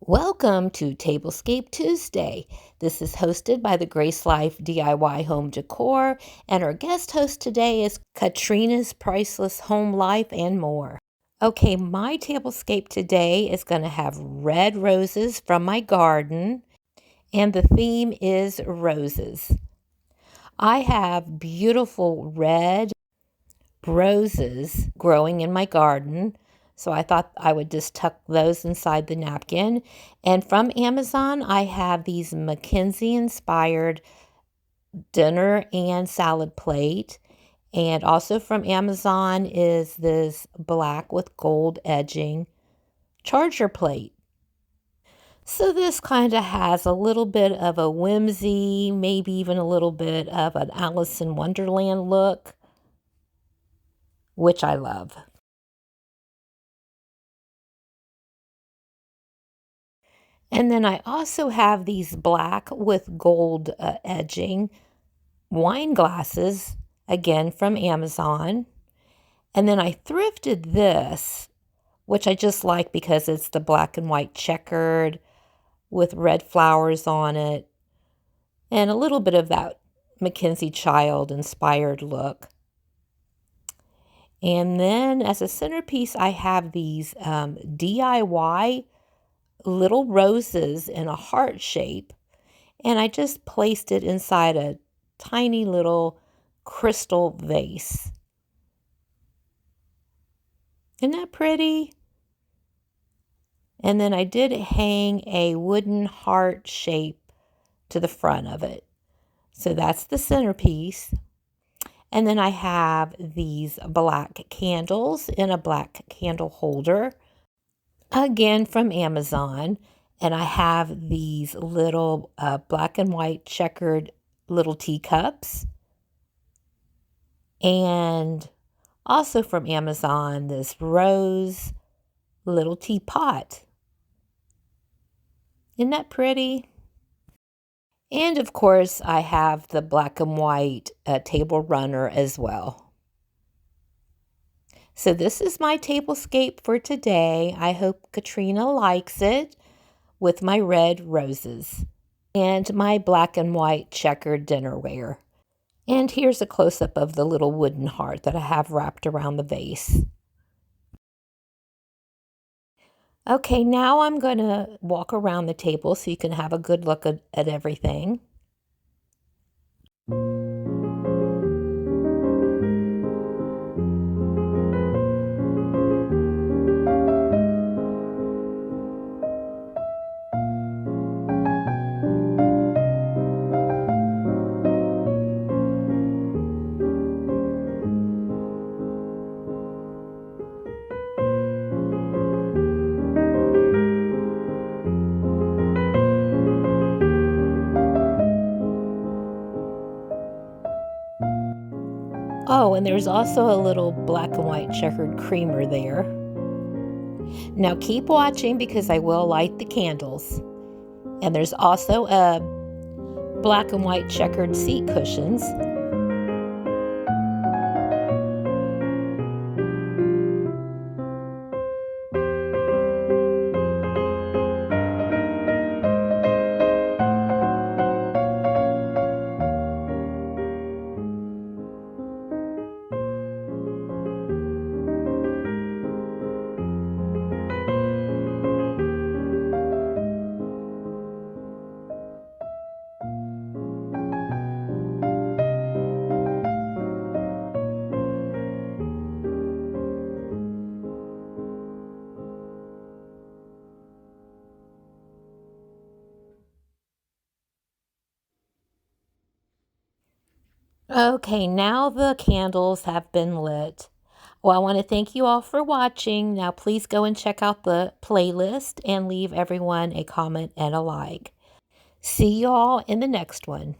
Welcome to Tablescape Tuesday. This is hosted by the Grace Life DIY Home Decor, and our guest host today is Katrina's Priceless Home Life and more. Okay, my tablescape today is going to have red roses from my garden, and the theme is roses. I have beautiful red roses growing in my garden. So I thought I would just tuck those inside the napkin. And from Amazon, I have these MacKenzie inspired dinner and salad plate. And also from Amazon is this black with gold edging charger plate. So this kind of has a little bit of a whimsy, maybe even a little bit of an Alice in Wonderland look, which I love. And then I also have these black with gold edging wine glasses, again from Amazon. And then I thrifted this, which I just like because it's the black and white checkered with red flowers on it and a little bit of that MacKenzie Child inspired look. And then as a centerpiece, I have these DIY little roses in a heart shape, and I just placed it inside a tiny little crystal vase. Isn't that pretty? And then I did hang a wooden heart shape to the front of it. So that's the centerpiece. And then I have these black candles in a black candle holder, again from Amazon. And I have these little black and white checkered little teacups. And also from Amazon, this rose little teapot. Isn't that pretty? And of course, I have the black and white table runner as well. So this is my tablescape for today. I hope Katrina likes it with my red roses and my black and white checkered dinnerware. And here's a close-up of the little wooden heart that I have wrapped around the vase. Okay, now I'm going to walk around the table so you can have a good look at everything. Oh, and there's also a little black and white checkered creamer there. Now keep watching because I will light the candles. And there's also a black and white checkered seat cushions. Okay, now the candles have been lit. Well, I want to thank you all for watching. Now please go and check out the playlist and leave everyone a comment and a like. See you all in the next one.